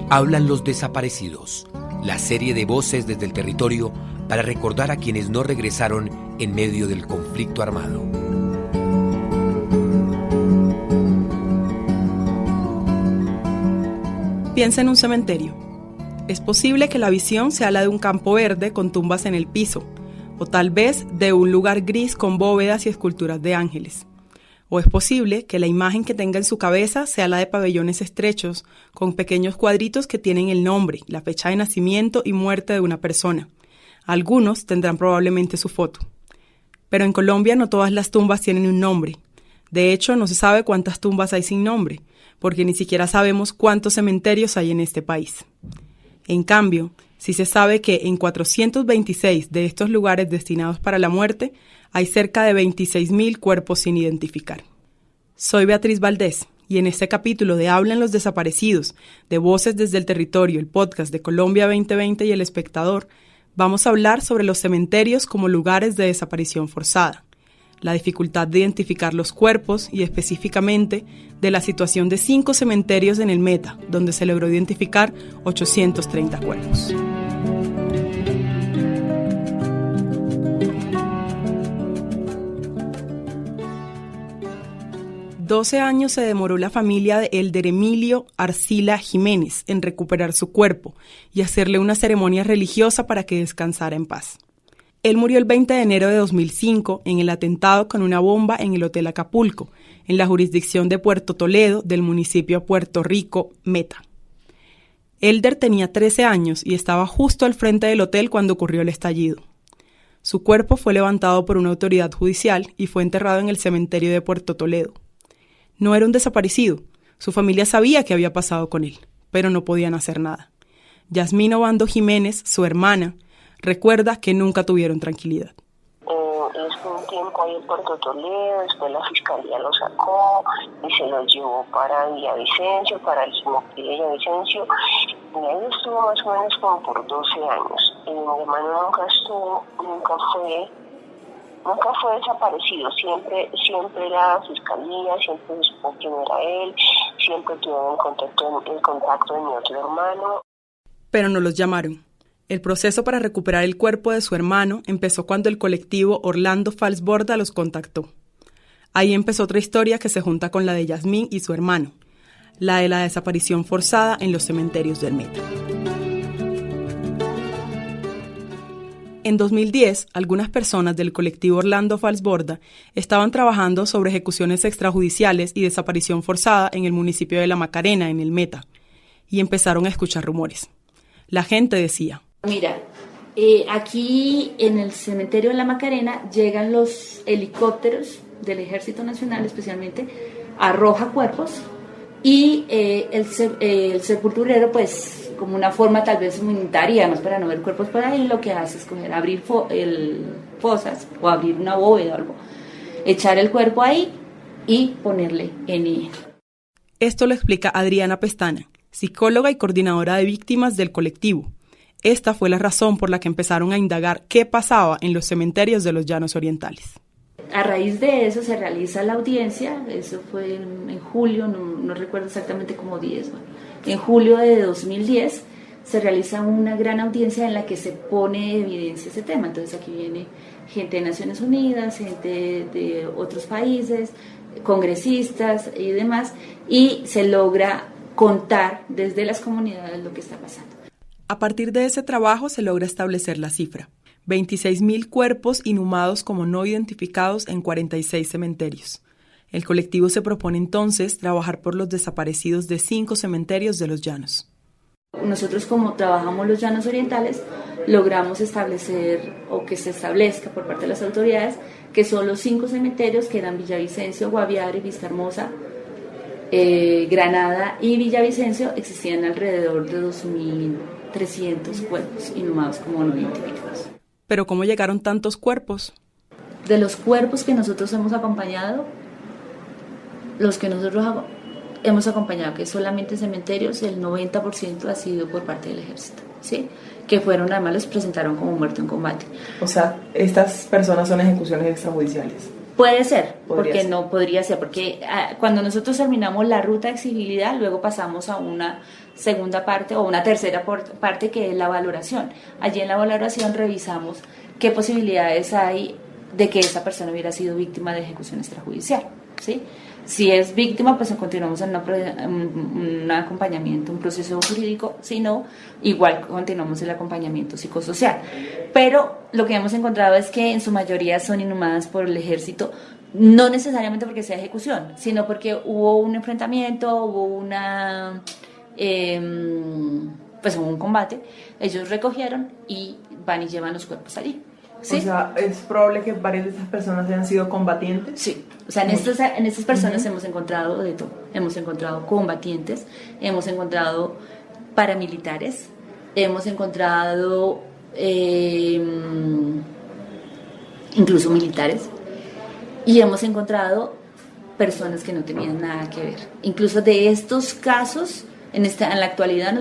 Hablan los desaparecidos, la serie de voces desde el territorio para recordar a quienes no regresaron en medio del conflicto armado. Piensa en un cementerio. Es posible que la visión sea la de un campo verde con tumbas en el piso, o tal vez de un lugar gris con bóvedas y esculturas de ángeles. O es posible que la imagen que tenga en su cabeza sea la de pabellones estrechos, con pequeños cuadritos que tienen el nombre, la fecha de nacimiento y muerte de una persona. Algunos tendrán probablemente su foto. Pero en Colombia no todas las tumbas tienen un nombre. De hecho, no se sabe cuántas tumbas hay sin nombre, porque ni siquiera sabemos cuántos cementerios hay en este país. En cambio, sí se sabe que en 426 de estos lugares destinados para la muerte, hay cerca de 26.000 cuerpos sin identificar. Soy Beatriz Valdés y en este capítulo de Hablan los Desaparecidos, de Voces desde el Territorio, el podcast de Colombia 2020 y El Espectador, vamos a hablar sobre los cementerios como lugares de desaparición forzada, la dificultad de identificar los cuerpos y específicamente de la situación de 5 cementerios en el Meta, donde se logró identificar 830 cuerpos. $12 años se demoró la familia de Elder Emilio Arcila Jiménez en recuperar su cuerpo y hacerle una ceremonia religiosa para que descansara en paz. Él murió el 20 de enero de 2005 en el atentado con una bomba en el Hotel Acapulco, en la jurisdicción de Puerto Toledo del municipio Puerto Rico, Meta. Elder tenía 13 años y estaba justo al frente del hotel cuando ocurrió el estallido. Su cuerpo fue levantado por una autoridad judicial y fue enterrado en el cementerio de Puerto Toledo. No era un desaparecido. Su familia sabía qué había pasado con él, pero no podían hacer nada. Yasmín Obando Jiménez, su hermana, recuerda que nunca tuvieron tranquilidad. Estuvo un tiempo ahí en Puerto Toledo, después la fiscalía lo sacó y se lo llevó para Villavicencio, para el cementerio de Villavicencio, y ahí estuvo más o menos como por 12 años. Y mi hermano nunca fue desaparecido, siempre la fiscalía, siempre supo quién era él, siempre tuvo el contacto de mi otro hermano. Pero no los llamaron. El proceso para recuperar el cuerpo de su hermano empezó cuando el colectivo Orlando Falsborda los contactó. Ahí empezó otra historia que se junta con la de Yasmín y su hermano, la de la desaparición forzada en los cementerios del Meta. En 2010, algunas personas del colectivo Orlando Falsborda estaban trabajando sobre ejecuciones extrajudiciales y desaparición forzada en el municipio de La Macarena, en el Meta, y empezaron a escuchar rumores. La gente decía: mira, aquí en el cementerio de La Macarena llegan los helicópteros del Ejército Nacional, especialmente, arroja cuerpos y el sepulturero, pues, como una forma tal vez humanitaria, además para no ver cuerpos por ahí, lo que hace es coger, abrir fosas o abrir una bóveda o algo, echar el cuerpo ahí y ponerle NI. Esto lo explica Adriana Pestana, psicóloga y coordinadora de víctimas del colectivo. Esta fue la razón por la que empezaron a indagar qué pasaba en los cementerios de los Llanos Orientales. A raíz de eso se realiza la audiencia, eso fue en julio, no recuerdo exactamente como 10, en julio de 2010 se realiza una gran audiencia en la que se pone en evidencia ese tema. Entonces aquí viene gente de Naciones Unidas, gente de otros países, congresistas y demás, y se logra contar desde las comunidades lo que está pasando. A partir de ese trabajo se logra establecer la cifra: 26.000 cuerpos inhumados como no identificados en 46 cementerios. El colectivo se propone entonces trabajar por los desaparecidos de 5 cementerios de los Llanos. Nosotros, como trabajamos los Llanos Orientales, logramos establecer, o que se establezca por parte de las autoridades, que son los 5 cementerios que eran Villavicencio, Guaviare, Vista Hermosa, Granada y Villavicencio. Existían alrededor de 2.300 cuerpos inhumados como no identificados. ¿Pero cómo llegaron tantos cuerpos? De los cuerpos que nosotros hemos acompañado, los que nosotros hemos acompañado, que solamente cementerios, el 90% ha sido por parte del ejército, ¿sí? Que fueron, además los presentaron como muerto en combate. O sea, estas personas son ejecuciones extrajudiciales. Puede ser, Podría porque ser. no podría ser, porque cuando nosotros terminamos la ruta de exigibilidad, luego pasamos a una segunda parte o una tercera parte que es la valoración. Allí en la valoración revisamos qué posibilidades hay de que esa persona hubiera sido víctima de ejecución extrajudicial, ¿sí? Si es víctima, pues continuamos en un acompañamiento, un proceso jurídico. Si no, igual continuamos el acompañamiento psicosocial. Pero lo que hemos encontrado es que en su mayoría son inhumadas por el ejército, no necesariamente porque sea ejecución, sino porque hubo un enfrentamiento, hubo pues hubo un combate, ellos recogieron y van y llevan los cuerpos allí. ¿Sí? O sea, ¿es probable que varias de estas personas hayan sido combatientes? Sí, o sea, en estas personas hemos encontrado de todo. Hemos encontrado combatientes, hemos encontrado paramilitares, hemos encontrado incluso militares, y hemos encontrado personas que no tenían nada que ver. Incluso de estos casos, en la actualidad,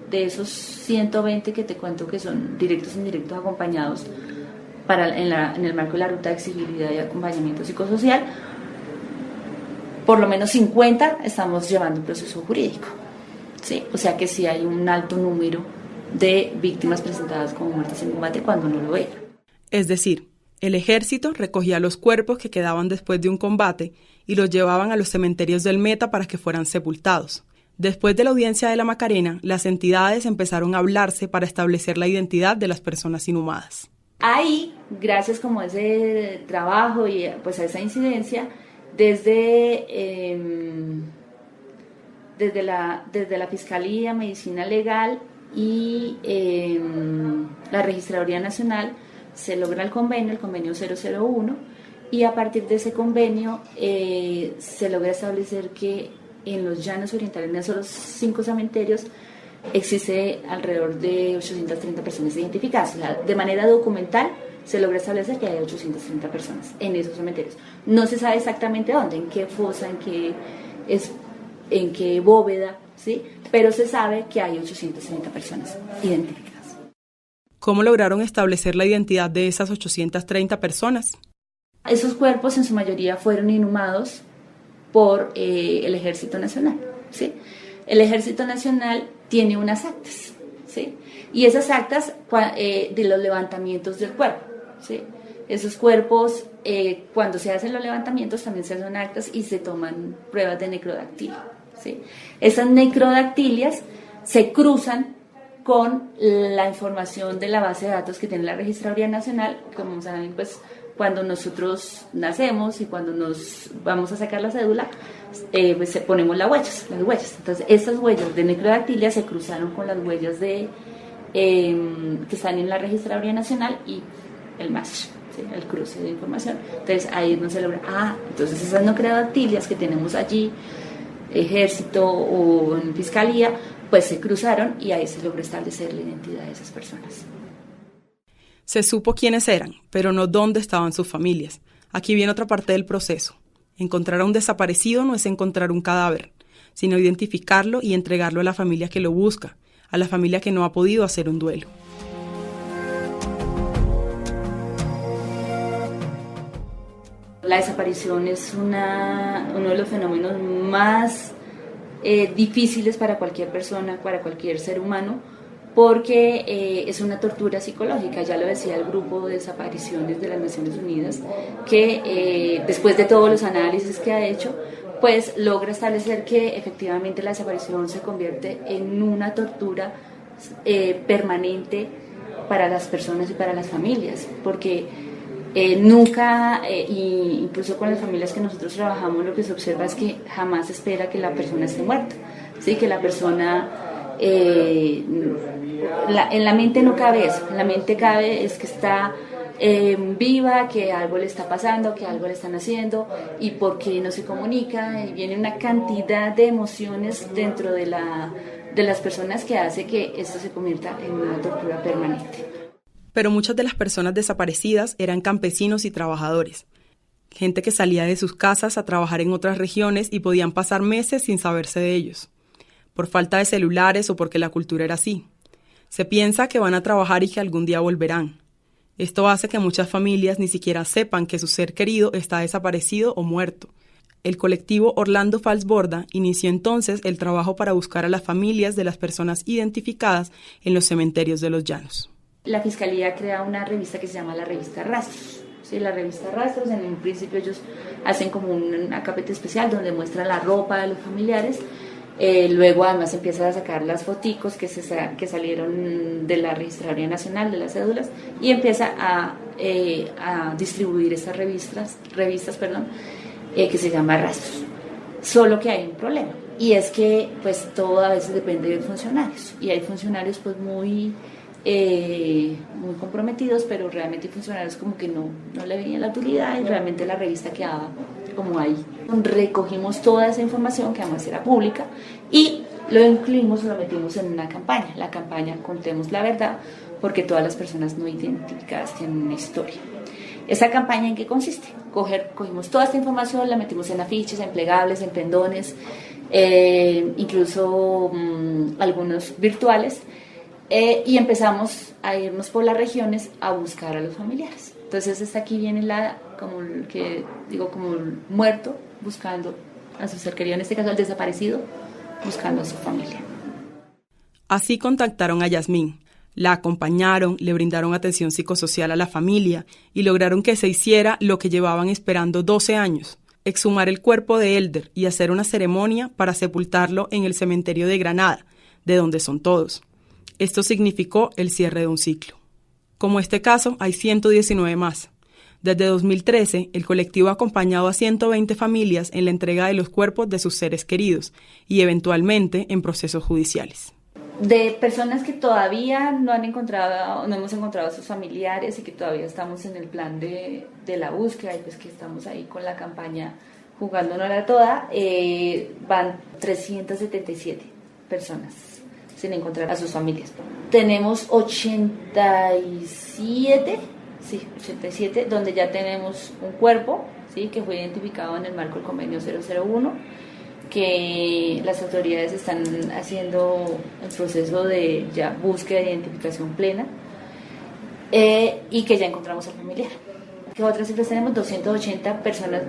de esos 120 que te cuento que son directos e indirectos acompañados en el marco de la ruta de exigibilidad y acompañamiento psicosocial, por lo menos 50 estamos llevando un proceso jurídico, ¿sí? O sea que sí hay un alto número de víctimas presentadas como muertes en combate cuando no lo eran. Es decir, el ejército recogía los cuerpos que quedaban después de un combate y los llevaban a los cementerios del Meta para que fueran sepultados. Después de la audiencia de la Macarena, las entidades empezaron a hablarse para establecer la identidad de las personas inhumadas. Ahí, gracias como a ese trabajo y pues a esa incidencia, desde la Fiscalía, Medicina Legal y la Registraduría Nacional, se logra el convenio 001, y a partir de ese convenio se logra establecer que en los llanos orientales, en esos 5 cementerios, existe alrededor de 830 personas identificadas. De manera documental se logra establecer que hay 830 personas en esos cementerios. No se sabe exactamente dónde, en qué fosa, en qué bóveda, ¿sí? Pero se sabe que hay 830 personas identificadas. ¿Cómo lograron establecer la identidad de esas 830 personas? Esos cuerpos en su mayoría fueron inhumados por el Ejército Nacional, ¿sí? El Ejército Nacional tiene unas actas, ¿sí? Y esas actas de los levantamientos del cuerpo, ¿sí? Esos cuerpos, cuando se hacen los levantamientos, también se hacen actas y se toman pruebas de necrodactilia, ¿sí? Esas necrodactilias se cruzan con la información de la base de datos que tiene la Registraduría Nacional. Como saben, pues cuando nosotros nacemos y cuando nos vamos a sacar la cédula, pues ponemos las huellas. Entonces, esas huellas de necrodactilia se cruzaron con las huellas que están en la Registraduría Nacional y el match, ¿sí? El cruce de información. Entonces, ahí no se logra. Entonces esas necrodactilias que tenemos allí, Ejército o en Fiscalía, pues se cruzaron y ahí se logró establecer la identidad de esas personas. Se supo quiénes eran, pero no dónde estaban sus familias. Aquí viene otra parte del proceso. Encontrar a un desaparecido no es encontrar un cadáver, sino identificarlo y entregarlo a la familia que lo busca, a la familia que no ha podido hacer un duelo. La desaparición es uno de los fenómenos más difíciles para cualquier persona, para cualquier ser humano, porque es una tortura psicológica. Ya lo decía el grupo de desapariciones de las Naciones Unidas, que después de todos los análisis que ha hecho, pues logra establecer que efectivamente la desaparición se convierte en una tortura permanente para las personas y para las familias, porque nunca, incluso con las familias que nosotros trabajamos, lo que se observa es que jamás se espera que la persona esté muerta, ¿sí? Que la persona, en la mente no cabe eso, en la mente cabe es que está viva, que algo le está pasando, que algo le están haciendo y porque no se comunica, y viene una cantidad de emociones dentro de las personas que hace que esto se convierta en una tortura permanente. Pero muchas de las personas desaparecidas eran campesinos y trabajadores, gente que salía de sus casas a trabajar en otras regiones y podían pasar meses sin saberse de ellos, por falta de celulares o porque la cultura era así. Se piensa que van a trabajar y que algún día volverán. Esto hace que muchas familias ni siquiera sepan que su ser querido está desaparecido o muerto. El colectivo Orlando Falsborda inició entonces el trabajo para buscar a las familias de las personas identificadas en los cementerios de los llanos. La Fiscalía crea una revista que se llama la revista Rastros. Sí, la revista Rastros, en un principio ellos hacen como un acápite especial donde muestran la ropa de los familiares. Luego además empiezan a sacar las foticos que salieron de la Registraduría Nacional de las cédulas y empieza a distribuir estas revistas, que se llama Rastros. Solo que hay un problema, y es que pues todo a veces depende de funcionarios, y hay funcionarios pues muy comprometidos, pero realmente hay funcionarios como que no le veían la utilidad y realmente la revista quedaba como ahí. Recogimos toda esa información, que además era pública, y lo incluimos, lo metimos en una campaña. La campaña Contemos la Verdad, porque todas las personas no identificadas tienen una historia. ¿Esa campaña en qué consiste? Cogimos toda esta información, la metimos en afiches, en plegables, en pendones, incluso algunos virtuales, y empezamos a irnos por las regiones a buscar a los familiares. Entonces aquí viene como el muerto buscando a su ser querido, en este caso el desaparecido, buscando a su familia. Así contactaron a Yasmín, la acompañaron, le brindaron atención psicosocial a la familia y lograron que se hiciera lo que llevaban esperando 12 años, exhumar el cuerpo de Elder y hacer una ceremonia para sepultarlo en el cementerio de Granada, de donde son todos. Esto significó el cierre de un ciclo. Como este caso, hay 119 más. Desde 2013, el colectivo ha acompañado a 120 familias en la entrega de los cuerpos de sus seres queridos y eventualmente en procesos judiciales. De personas que todavía no hemos encontrado a sus familiares y que todavía estamos en el plan de la búsqueda, y pues que estamos ahí con la campaña jugándonos toda, van 377 personas sin encontrar a sus familias. Tenemos 87, donde ya tenemos un cuerpo, ¿sí?, que fue identificado en el marco del convenio 001, que las autoridades están haciendo el proceso de ya búsqueda de identificación plena, y que ya encontramos al familiar. ¿Qué otras cifras tenemos? 280 personas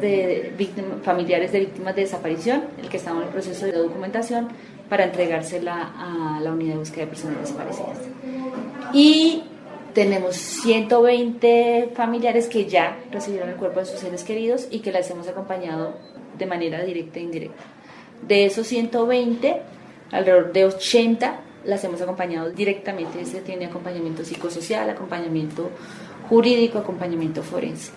familiares de víctimas de desaparición, el que estamos en el proceso de documentación para entregársela a la unidad de búsqueda de personas desaparecidas. Y tenemos 120 familiares que ya recibieron el cuerpo de sus seres queridos y que las hemos acompañado de manera directa e indirecta. De esos 120, alrededor de 80 las hemos acompañado directamente. Se tiene acompañamiento psicosocial, acompañamiento jurídico, acompañamiento forense.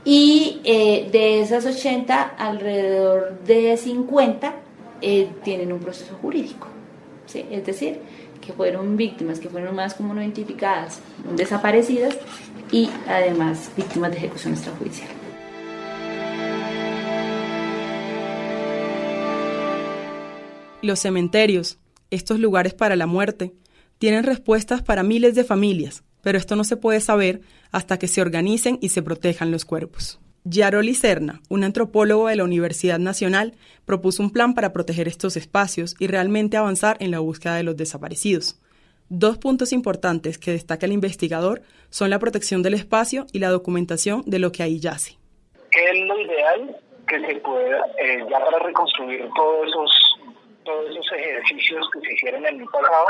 Y de esas 80, alrededor de 50 tienen un proceso jurídico, ¿sí? Es decir, que fueron víctimas, que fueron más como no identificadas, desaparecidas, y además víctimas de ejecución extrajudicial. Los cementerios, estos lugares para la muerte, tienen respuestas para miles de familias, pero esto no se puede saber hasta que se organicen y se protejan los cuerpos. Yaroli Serna, un antropólogo de la Universidad Nacional, propuso un plan para proteger estos espacios y realmente avanzar en la búsqueda de los desaparecidos. 2 puntos importantes que destaca el investigador son la protección del espacio y la documentación de lo que ahí yace. ¿Qué es lo ideal? Que se pueda, ya para reconstruir todos esos ejercicios que se hicieron en el pasado,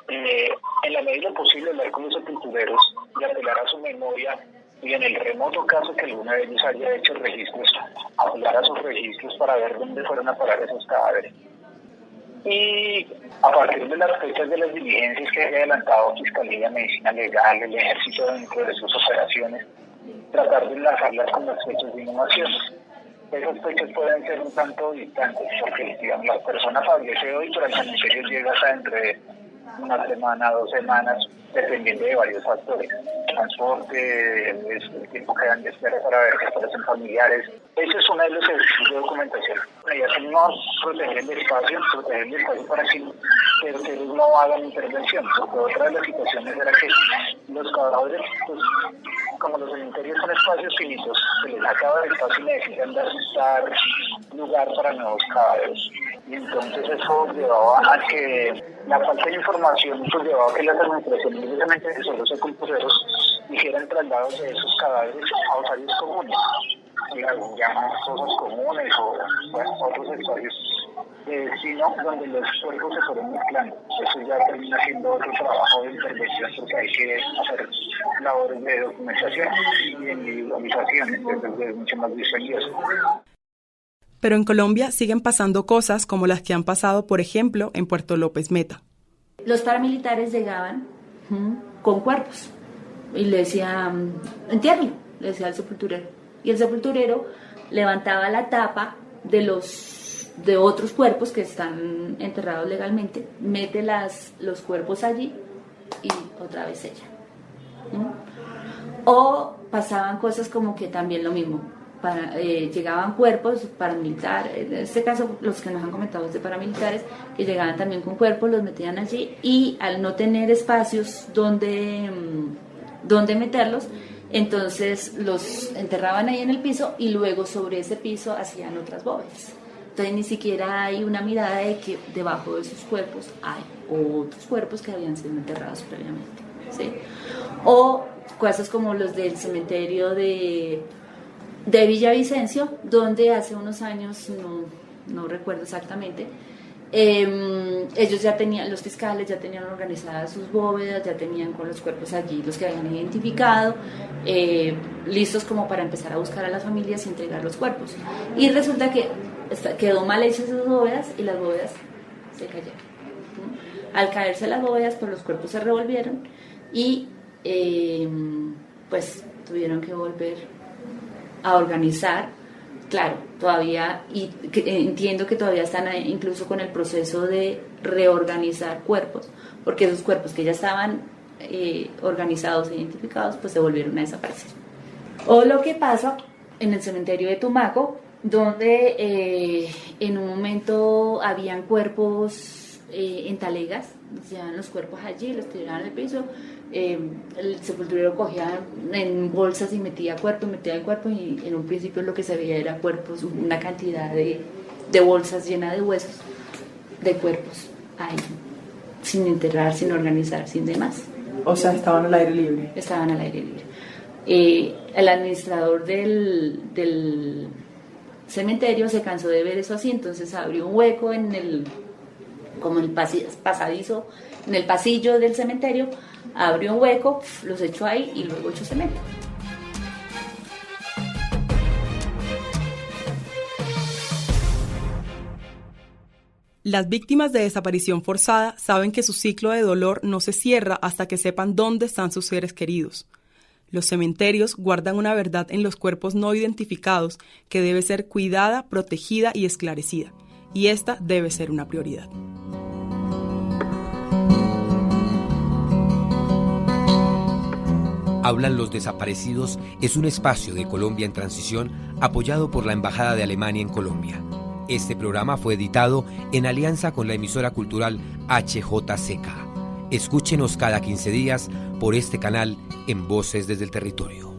en la medida posible hablar con los sepultureros y apelar a su memoria, y en el remoto caso que alguno de ellos haya hecho registros, apelar a sus registros para ver dónde fueron a parar esos cadáveres. Y a partir de las fechas de las diligencias que haya adelantado Fiscalía, Medicina Legal, el Ejército dentro de sus operaciones, tratar de enlazarlas con las fechas de inhumación. Esas fechas pueden ser un tanto distantes, porque digamos, la persona fallece hoy, pero el cementerio llega hasta entre una semana, 2 semanas, dependiendo de varios factores. Transporte, el tiempo que dan de espera para ver que aparecen familiares. Ese es uno de los ejercicios de documentación. Y hacemos proteger el espacio para que terceros no hagan intervención. Porque otra de las situaciones era que los cadáveres, pues, como los cementerios son espacios finitos, se les acaba el espacio y necesitan dar lugar para nuevos cadáveres. Y entonces eso llevaba a que la falta de información pues llevaba a que las administraciones, precisamente que son los sepultureros, hicieran traslados de esos cadáveres a osarios comunes, llamamos fosas comunes o otros espacios de destino donde los cuerpos se fueron mezclando. Eso ya termina siendo otro trabajo de intervención, porque hay que hacer labores de documentación y de individualización, entonces es mucho más dispendioso. Pero en Colombia siguen pasando cosas como las que han pasado, por ejemplo, en Puerto López Meta. Los paramilitares llegaban con cuerpos y le decían, entiérralo, le decía al sepulturero. Y el sepulturero levantaba la tapa de otros cuerpos que están enterrados legalmente, mete los cuerpos allí y otra vez ella. O pasaban cosas como que también lo mismo. Llegaban cuerpos paramilitares, en este caso los que nos han comentado es de paramilitares, que llegaban también con cuerpos, los metían allí y al no tener espacios donde meterlos, entonces los enterraban ahí en el piso y luego sobre ese piso hacían otras bóvedas. Entonces ni siquiera hay una mirada de que debajo de esos cuerpos hay otros cuerpos que habían sido enterrados previamente, ¿sí? O cosas como los del cementerio de Villavicencio, donde hace unos años, no recuerdo exactamente, ellos ya tenían, los fiscales ya tenían organizadas sus bóvedas, ya tenían con los cuerpos allí los que habían identificado, listos como para empezar a buscar a las familias y entregar los cuerpos. Y resulta que quedó mal hechas esas bóvedas y las bóvedas se cayeron. Al caerse las bóvedas, pues los cuerpos se revolvieron y pues tuvieron que volver a organizar. Claro, todavía, y entiendo que todavía están incluso con el proceso de reorganizar cuerpos, porque esos cuerpos que ya estaban organizados e identificados, pues se volvieron a desaparecer. O lo que pasa en el cementerio de Tumaco, donde en un momento habían cuerpos en talegas, llevaban los cuerpos allí, los tiraban al piso, el sepulturero cogía en bolsas y metía el cuerpo y en un principio lo que se veía era cuerpos, una cantidad de bolsas llenas de huesos, de cuerpos ahí, sin enterrar, sin organizar, sin demás. O sea, estaban al aire libre. Estaban al aire libre. El administrador del cementerio se cansó de ver eso así, entonces abrió un hueco en el pasadizo, en el pasillo del cementerio, abrió un hueco, los echó ahí y luego echó cemento. Las víctimas de desaparición forzada saben que su ciclo de dolor no se cierra hasta que sepan dónde están sus seres queridos. Los cementerios guardan una verdad en los cuerpos no identificados que debe ser cuidada, protegida y esclarecida, y esta debe ser una prioridad. Hablan los desaparecidos es un espacio de Colombia en transición apoyado por la Embajada de Alemania en Colombia. Este programa fue editado en alianza con la emisora cultural HJCK. Escúchenos cada 15 días por este canal en Voces desde el Territorio.